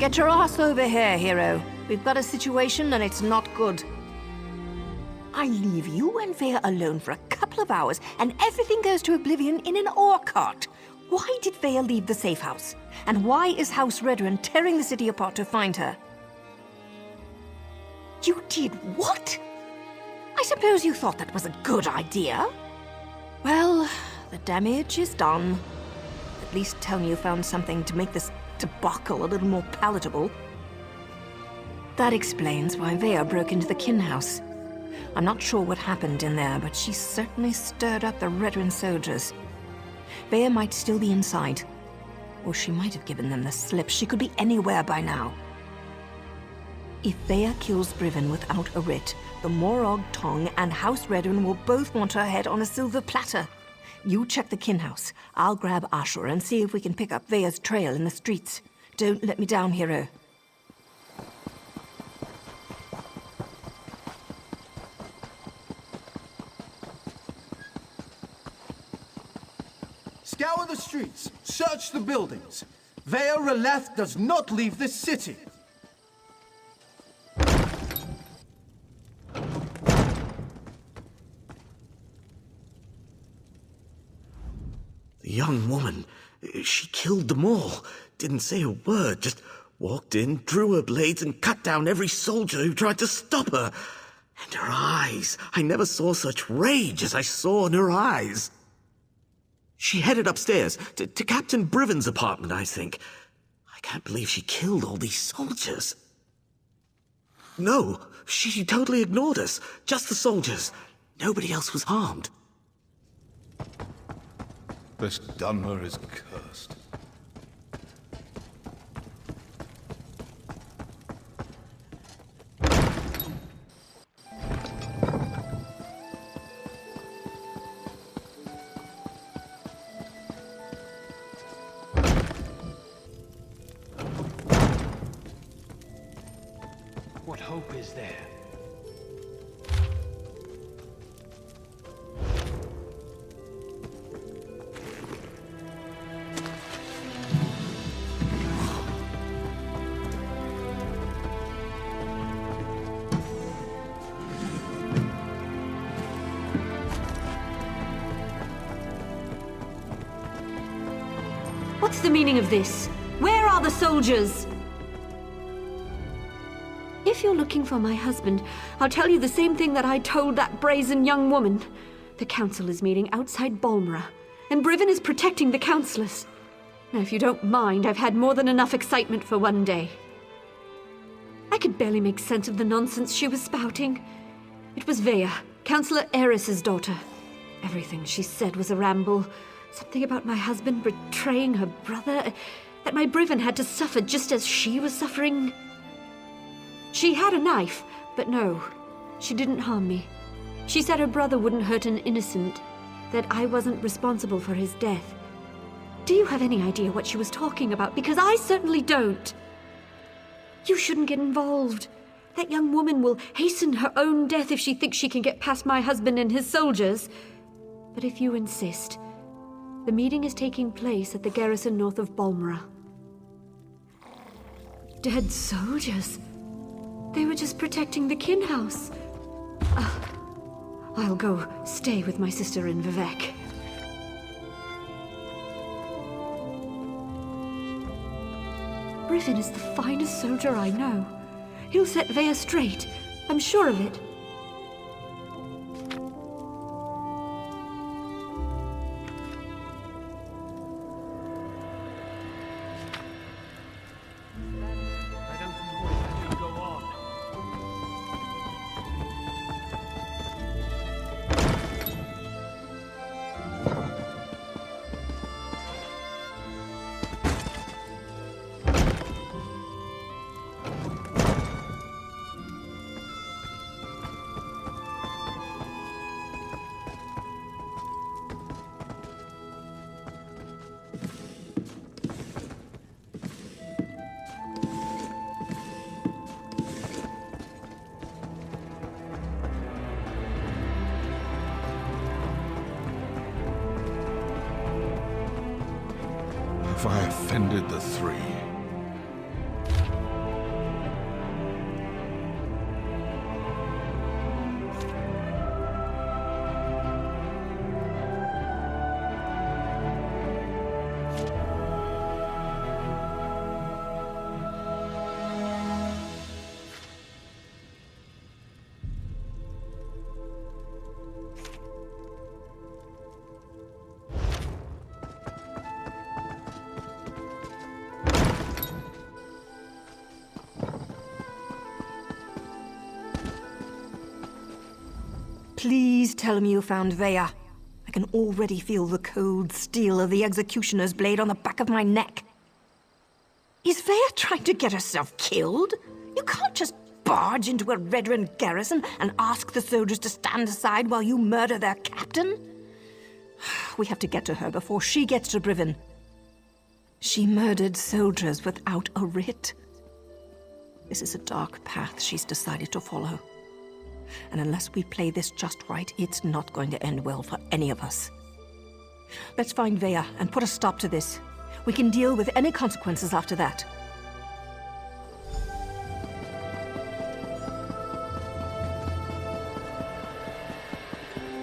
Get your ass over here, hero. We've got a situation and it's not good. I leave you and Veya alone for a couple of hours and everything goes to oblivion in an ore cart. Why did Veya leave the safe house? And why is House Redrun tearing the city apart to find her? You did what? I suppose you thought that was a good idea? Well, the damage is done. At least tell me you found something to make this debacle a little more palatable. That explains why Veya broke into the kin house. I'm not sure what happened in there, but she certainly stirred up the Redrun soldiers. Veya might still be inside. Or she might have given them the slip. She could be anywhere by now. If Veya kills Briven without a writ, the Morog Tong and House Redrun will both want her head on a silver platter. You check the kin house. I'll grab Ashur and see if we can pick up Veya's trail in the streets. Don't let me down, hero. Scour the streets. Search the buildings. Veya Releth does not leave this city. The young woman, she killed them all. Didn't say a word, just walked in, drew her blades, and cut down every soldier who tried to stop her. And her eyes, I never saw such rage as I saw in her eyes. She headed upstairs, to Captain Briven's apartment, I think. I can't believe she killed all these soldiers. No, she totally ignored us. Just the soldiers. Nobody else was harmed. This Dunmer is cursed. What hope is there? What's the meaning of this? Where are the soldiers? If you're looking for my husband, I'll tell you the same thing that I told that brazen young woman. The council is meeting outside Balmora, and Briven is protecting the councillors. Now, if you don't mind, I've had more than enough excitement for one day. I could barely make sense of the nonsense she was spouting. It was Veya, Councillor Eris's daughter. Everything she said was a ramble. Something about my husband betraying her brother, that my Briven had to suffer just as she was suffering. She had a knife, but no, she didn't harm me. She said her brother wouldn't hurt an innocent, that I wasn't responsible for his death. Do you have any idea what she was talking about? Because I certainly don't. You shouldn't get involved. That young woman will hasten her own death if she thinks she can get past my husband and his soldiers. But if you insist, the meeting is taking place at the garrison north of Balmora. Dead soldiers? They were just protecting the kin house. I'll go stay with my sister in Vivek. Briven is the finest soldier I know. He'll set Veya straight. I'm sure of it. Have I offended the three? Please tell me you found Veya. I can already feel the cold steel of the executioner's blade on the back of my neck. Is Veya trying to get herself killed? You can't just barge into a Redrun garrison and ask the soldiers to stand aside while you murder their captain. We have to get to her before she gets to Brivin. She murdered soldiers without a writ. This is a dark path she's decided to follow. And unless we play this just right, it's not going to end well for any of us. Let's find Veya and put a stop to this. We can deal with any consequences after that.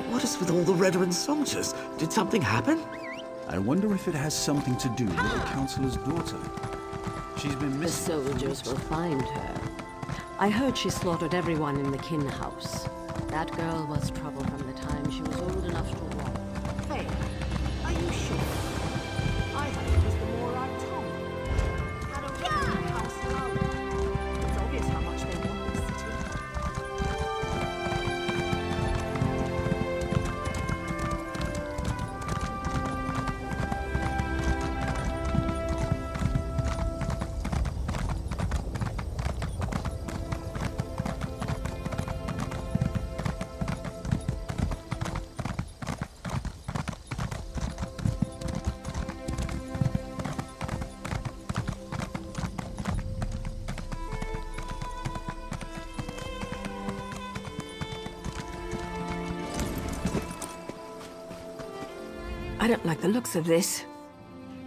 What is with all the Redrun soldiers? Did something happen? I wonder if it has something to do with the Councillor's daughter. She's been The missing. soldiers will find her. I heard she slaughtered everyone in the Kin house. That girl was trouble from the time she was old enough to walk. Hey, are you sure? I thought it was the more our Tom. I don't care in the house alone. It's obvious how much they want this city. I don't like the looks of this.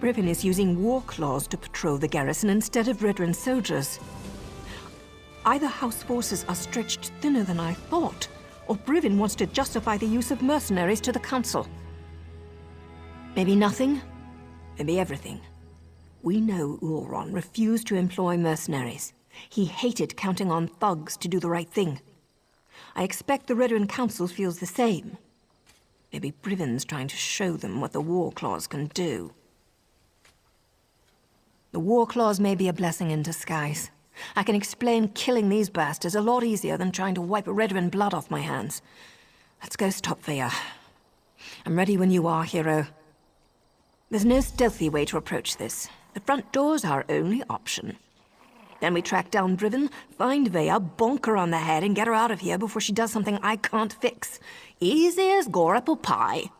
Brivin is using war claws to patrol the garrison instead of Redrun soldiers. Either house forces are stretched thinner than I thought, or Brivin wants to justify the use of mercenaries to the council. Maybe nothing, maybe everything. We know Ulron refused to employ mercenaries. He hated counting on thugs to do the right thing. I expect the Redrun Council feels the same. Maybe Brivin's trying to show them what the War Claws can do. The War Claws may be a blessing in disguise. I can explain killing these bastards a lot easier than trying to wipe Redrun blood off my hands. Let's go stop Veya. I'm ready when you are, hero. There's no stealthy way to approach this. The front door's our only option. Then we track down Brivin, find Veya, bonk her on the head, and get her out of here before she does something I can't fix. Easy as gore apple pie.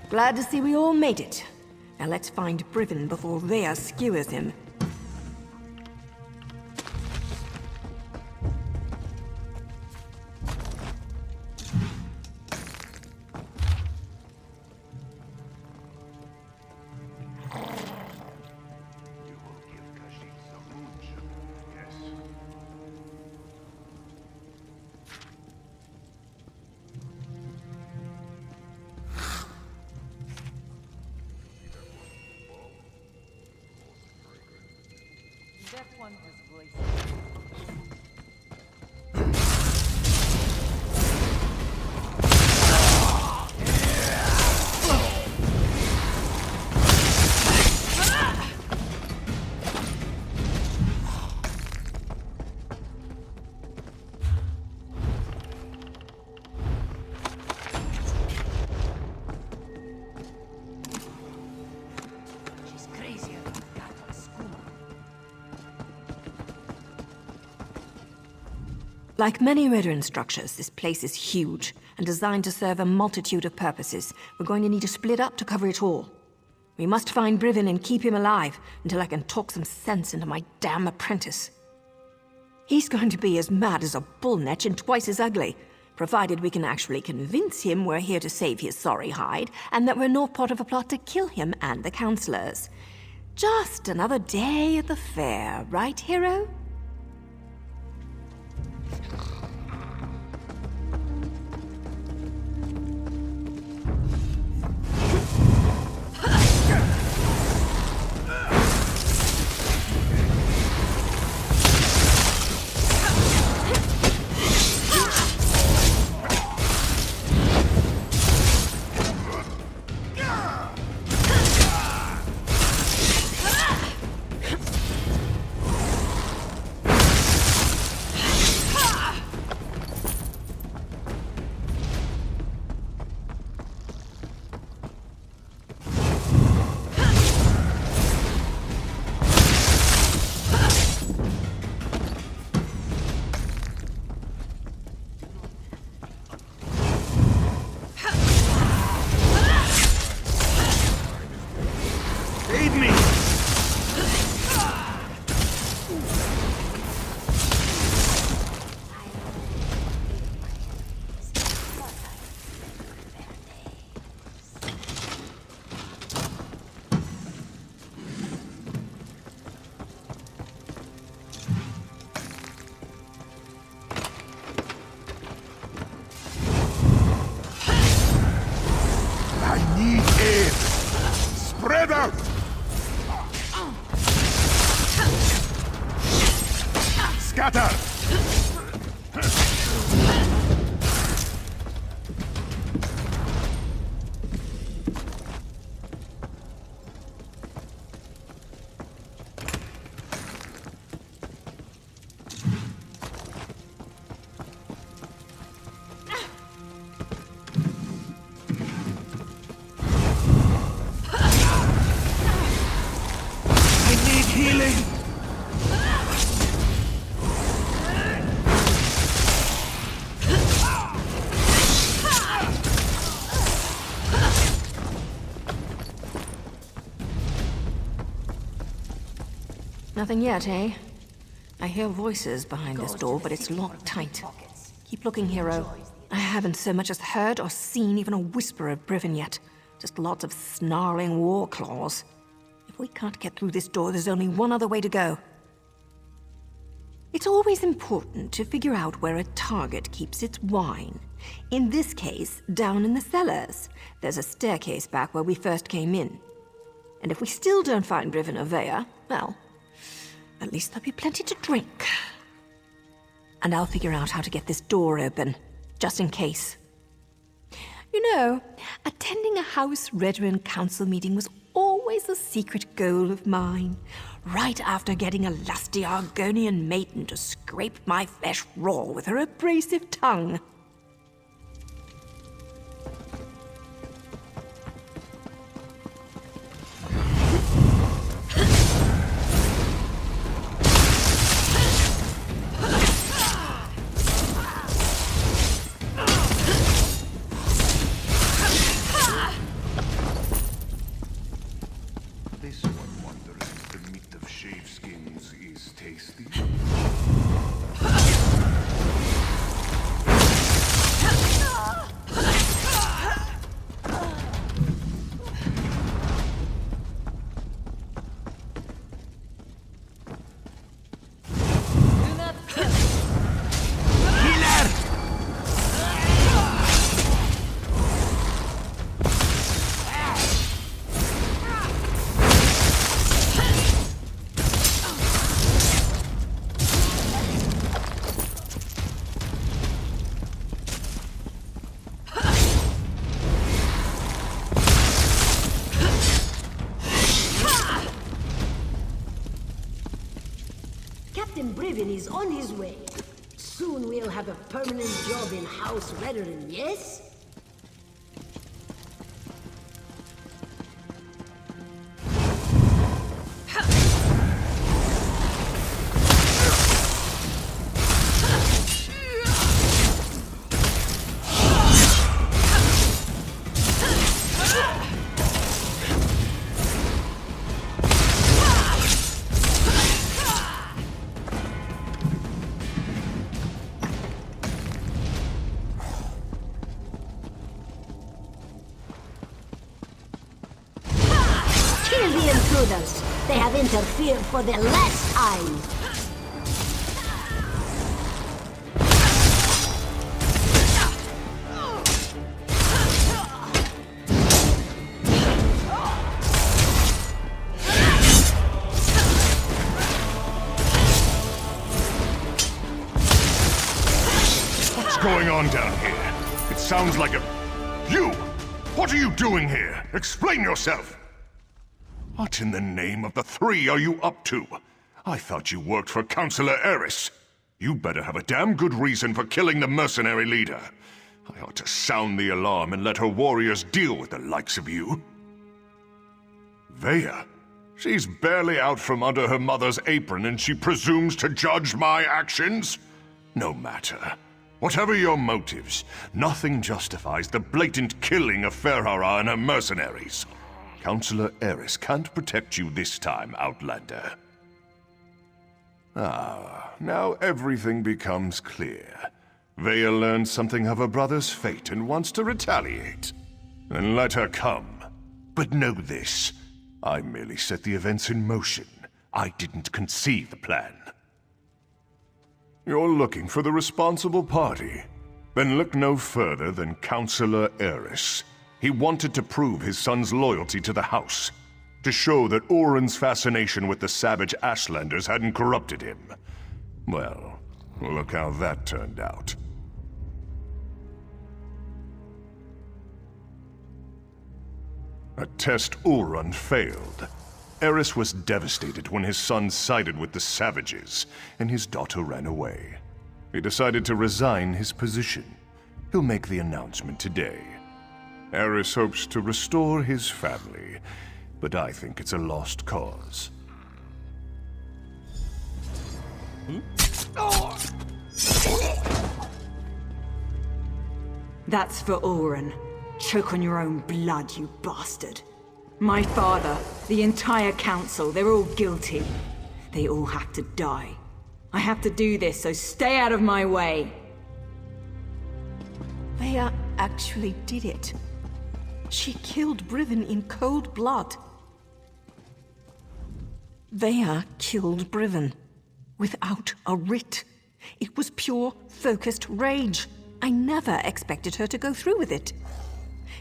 Glad to see we all made it. Now let's find Brivin before Veya skewers him. Like many Redern structures, this place is huge and designed to serve a multitude of purposes. We're going to need to split up to cover it all. We must find Brivin and keep him alive until I can talk some sense into my damn apprentice. He's going to be as mad as a bullnetch and twice as ugly, provided we can actually convince him we're here to save his sorry hide and that we're not part of a plot to kill him and the counselors. Just another day at the fair, right, hero? Spread out! Scatter! Nothing yet, eh? I hear voices behind this door, but it's locked tight. Keep looking, hero. I haven't so much as heard or seen even a whisper of Brivin yet. Just lots of snarling war claws. If we can't get through this door, there's only one other way to go. It's always important to figure out where a target keeps its wine. In this case, down in the cellars. There's a staircase back where we first came in. And if we still don't find Brivin or Veya, well, at least there'll be plenty to drink. And I'll figure out how to get this door open, just in case. You know, attending a House Redern Council meeting was always a secret goal of mine. Right after getting a lusty Argonian maiden to scrape my flesh raw with her abrasive tongue. This one wonders if the meat of shaveskins is tasty. Captain Brivin is on his way. Soon we'll have a permanent job in House Redern, yes? intruders. They have interfered for the last time. What's going on down here? It sounds like a... You! What are you doing here? Explain yourself! What in the name of the three are you up to? I thought you worked for Counselor Eris. You better have a damn good reason for killing the mercenary leader. I ought to sound the alarm and let her warriors deal with the likes of you. Veya? She's barely out from under her mother's apron and she presumes to judge my actions? No matter. Whatever your motives, nothing justifies the blatant killing of Ferhara and her mercenaries. Counselor Eris can't protect you this time, Outlander. Ah, now everything becomes clear. Veya learned something of her brother's fate and wants to retaliate. Then let her come. But know this, I merely set the events in motion. I didn't conceive the plan. You're looking for the responsible party. Then look no further than Counselor Eris. He wanted to prove his son's loyalty to the House, to show that Oren's fascination with the savage Ashlanders hadn't corrupted him. Well, look how that turned out. A test Oren failed. Eris was devastated when his son sided with the savages, and his daughter ran away. He decided to resign his position. He'll make the announcement today. Eris hopes to restore his family, but I think it's a lost cause. That's for Oren. Choke on your own blood, you bastard. My father, the entire council, they're all guilty. They all have to die. I have to do this, so stay out of my way. Veya actually did it. She killed Brivin in cold blood. Veya killed Brivin without a writ. It was pure, focused rage. I never expected her to go through with it.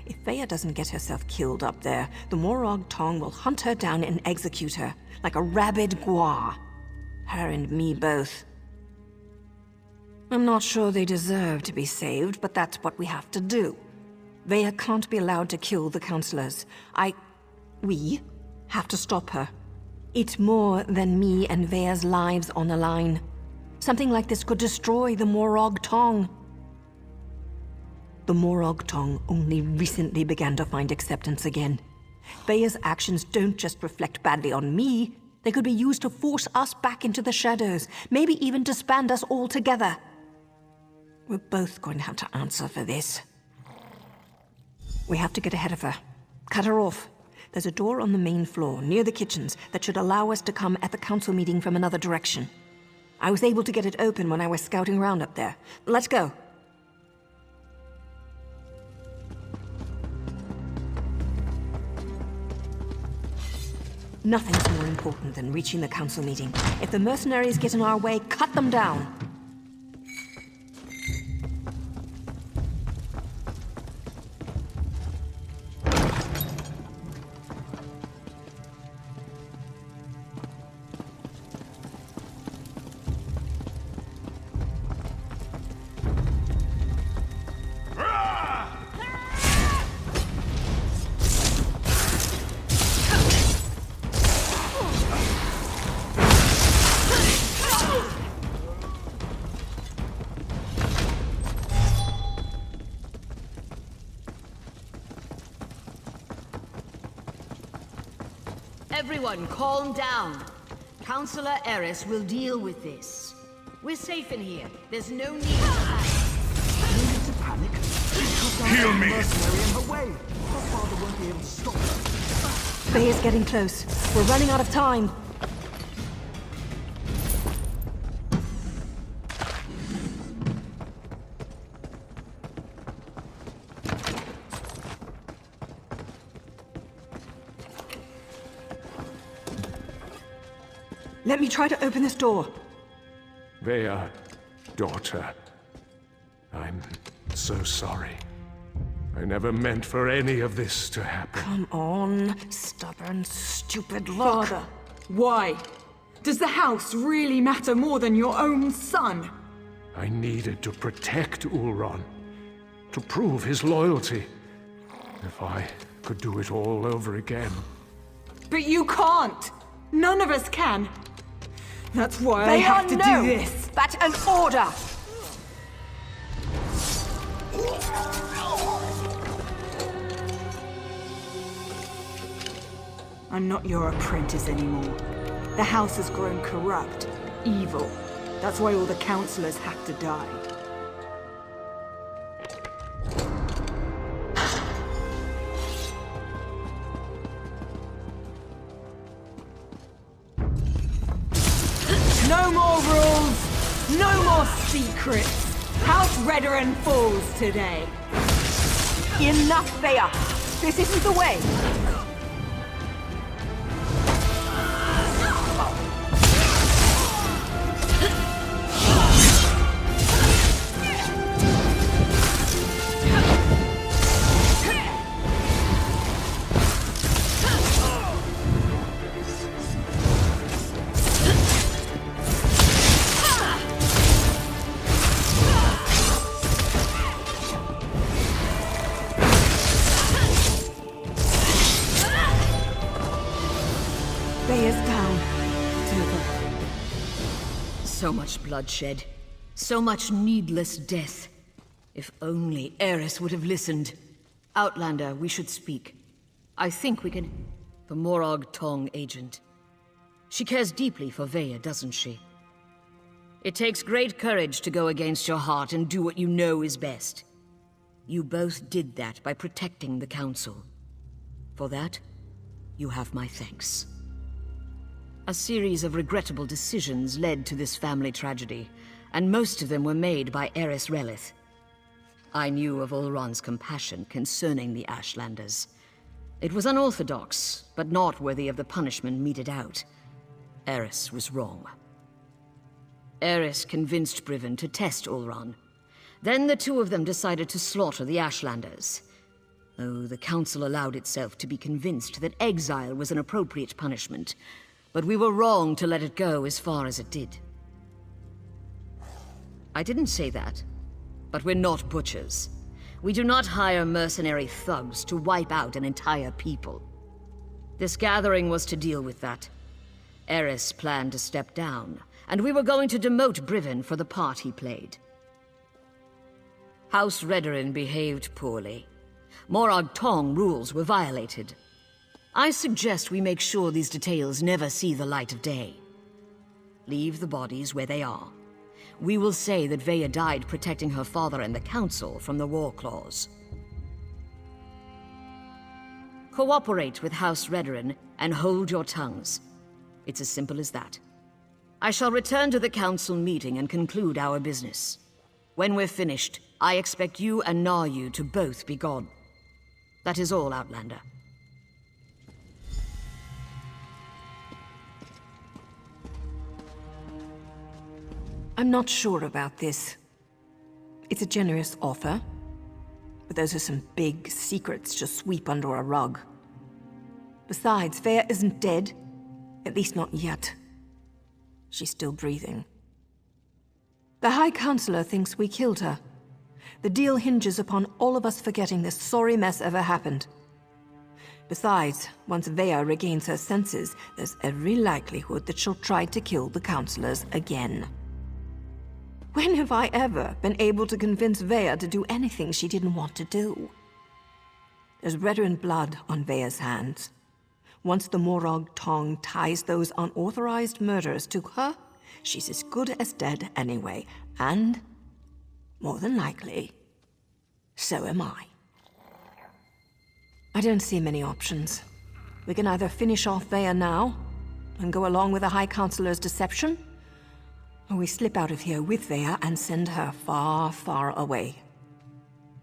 If Veya doesn't get herself killed up there, the Morag Tong will hunt her down and execute her, like a rabid gua. Her and me both. I'm not sure they deserve to be saved, but that's what we have to do. Veya can't be allowed to kill the counselors. We have to stop her. It's more than me and Veya's lives on the line. Something like this could destroy the Morag Tong. The Morag Tong only recently began to find acceptance again. Veya's actions don't just reflect badly on me. They could be used to force us back into the shadows, maybe even disband us all together. We're both going to have to answer for this. We have to get ahead of her. Cut her off. There's a door on the main floor, near the kitchens, that should allow us to come at the council meeting from another direction. I was able to get it open when I was scouting around up there. Let's go. Nothing's more important than reaching the council meeting. If the mercenaries get in our way, cut them down. Everyone, calm down. Counselor Eris will deal with this. We're safe in here. There's no need to panic. Heal me! Veya's getting close. We're running out of time. Let me try to open this door. Veya, daughter. I'm so sorry. I never meant for any of this to happen. Come on, stubborn, stupid look. Father, why? Does the house really matter more than your own son? I needed to protect Ulron, to prove his loyalty. If I could do it all over again. But you can't! None of us can! That's why I have to do this! That's an order! I'm not your apprentice anymore. The house has grown corrupt, evil. That's why all the councillors have to die. No more rules! No more secrets! House Redoran falls today! Enough, Veya! This isn't the way! Veya's down. It's over. So much bloodshed. So much needless death. If only Eris would have listened. Outlander, we should speak. I think we can... The Morag Tong agent. She cares deeply for Veya, doesn't she? It takes great courage to go against your heart and do what you know is best. You both did that by protecting the Council. For that, you have my thanks. A series of regrettable decisions led to this family tragedy, and most of them were made by Eris Relith. I knew of Ulron's compassion concerning the Ashlanders. It was unorthodox, but not worthy of the punishment meted out. Eris was wrong. Eris convinced Brivin to test Ulron. Then the two of them decided to slaughter the Ashlanders. Oh, the Council allowed itself to be convinced that exile was an appropriate punishment, but we were wrong to let it go as far as it did. I didn't say that, but we're not butchers. We do not hire mercenary thugs to wipe out an entire people. This gathering was to deal with that. Eris planned to step down, and we were going to demote Brivin for the part he played. House Redoran behaved poorly. Morag Tong rules were violated. I suggest we make sure these details never see the light of day. Leave the bodies where they are. We will say that Veya died protecting her father and the Council from the War Claws. Cooperate with House Redoran and hold your tongues. It's as simple as that. I shall return to the Council meeting and conclude our business. When we're finished, I expect you and Naryu to both be gone. That is all, Outlander. I'm not sure about this. It's a generous offer, but those are some big secrets to sweep under a rug. Besides, Veya isn't dead. At least not yet. She's still breathing. The High Counselor thinks we killed her. The deal hinges upon all of us forgetting this sorry mess ever happened. Besides, once Veya regains her senses, there's every likelihood that she'll try to kill the Counselors again. When have I ever been able to convince Veya to do anything she didn't want to do? There's Redoran blood on Veya's hands. Once the Morag Tong ties those unauthorized murders to her, she's as good as dead anyway, and, more than likely, so am I. I don't see many options. We can either finish off Veya now, and go along with the High Counselor's deception, or we slip out of here with Veya and send her far, far away.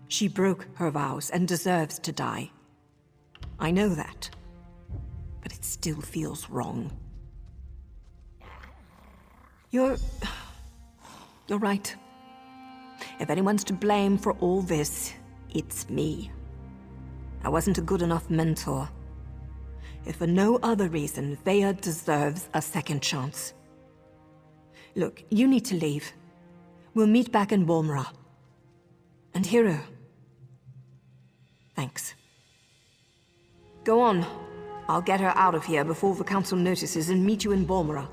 She broke her vows and deserves to die. I know that, but it still feels wrong. You're right. If anyone's to blame for all this, it's me. I wasn't a good enough mentor. If for no other reason, Veya deserves a second chance. Look, you need to leave. We'll meet back in Balmora. And Hero. Thanks. Go on. I'll get her out of here before the council notices and meet you in Balmora.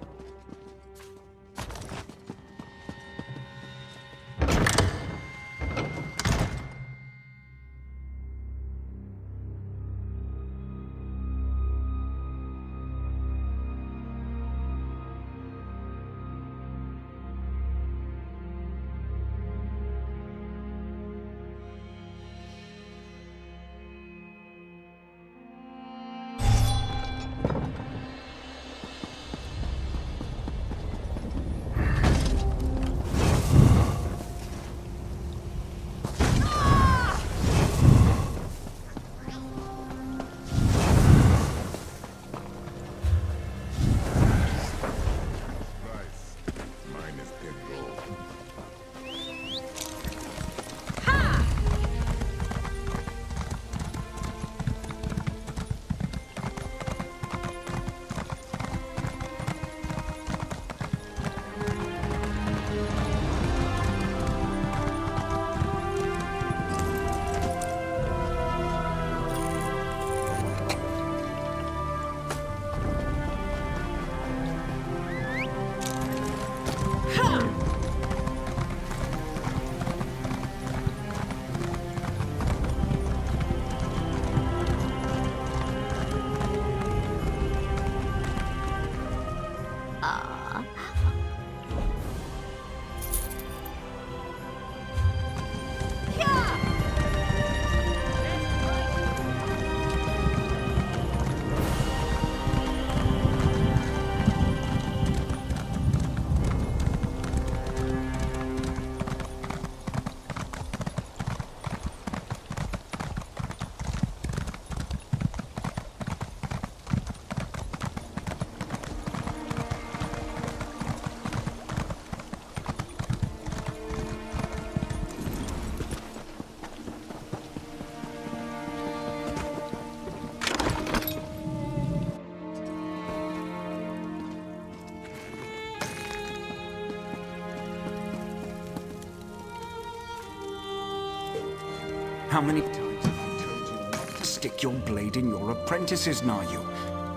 How many times have I told you not to stick your blade in your apprentices, Nayu?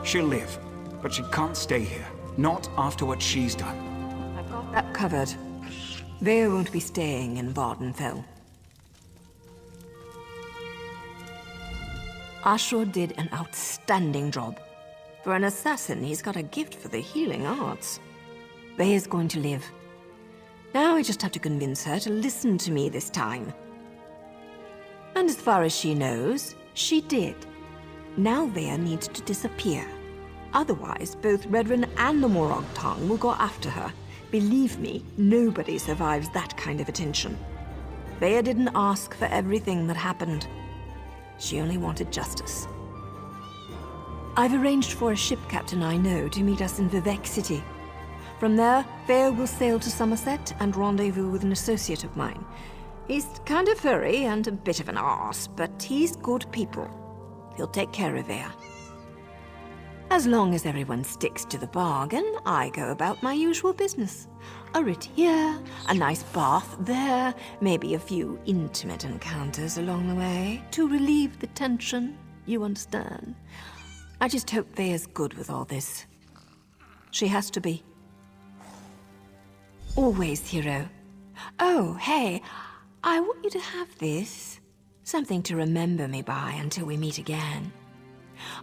She'll live, but she can't stay here. Not after what she's done. I've got that covered. Veya won't be staying in Vardenfell. Ashur did an outstanding job. For an assassin, he's got a gift for the healing arts. Veya's going to live. Now I just have to convince her to listen to me this time. And as far as she knows, she did. Now Veya needs to disappear. Otherwise, both Redrin and the Morag tongue will go after her. Believe me, nobody survives that kind of attention. Veya didn't ask for everything that happened. She only wanted justice. I've arranged for a ship captain I know to meet us in Vivek City. From there, Veya will sail to Somerset and rendezvous with an associate of mine. He's kind of furry and a bit of an arse, but he's good people. He'll take care of Veya. As long as everyone sticks to the bargain, I go about my usual business. A writ here, a nice bath there, maybe a few intimate encounters along the way to relieve the tension, you understand. I just hope Veya's good with all this. She has to be. Always, Hero. Oh, hey, I want you to have this. Something to remember me by until we meet again.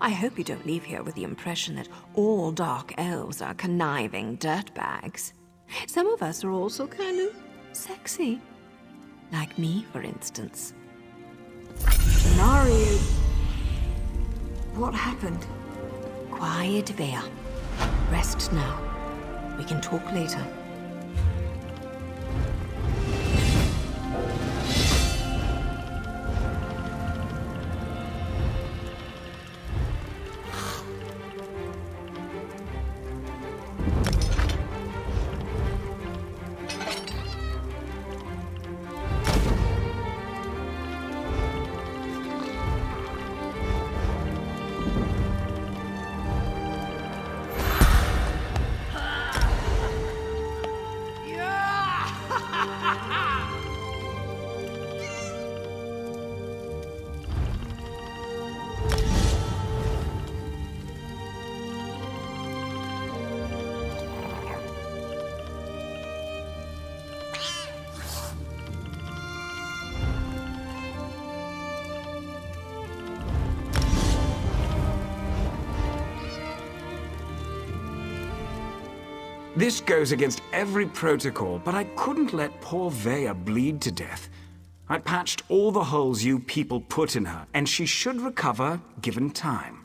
I hope you don't leave here with the impression that all dark elves are conniving dirtbags. Some of us are also kind of sexy. Like me, for instance. Naru... What happened? Quiet, Veya. Rest now. We can talk later. This goes against every protocol, but I couldn't let poor Veya bleed to death. I patched all the holes you people put in her, and she should recover given time.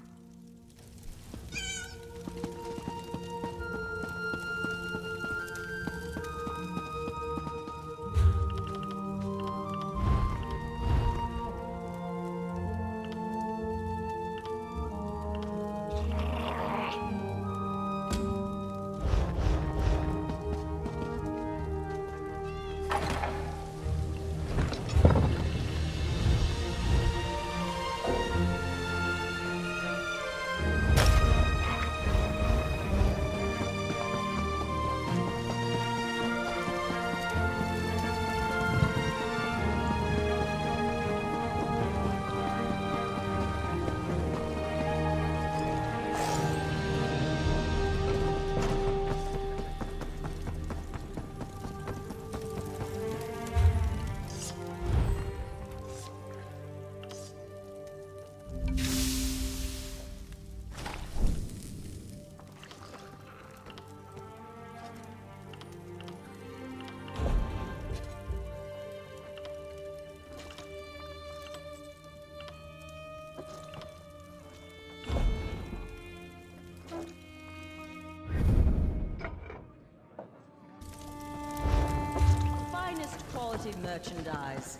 Finest quality merchandise.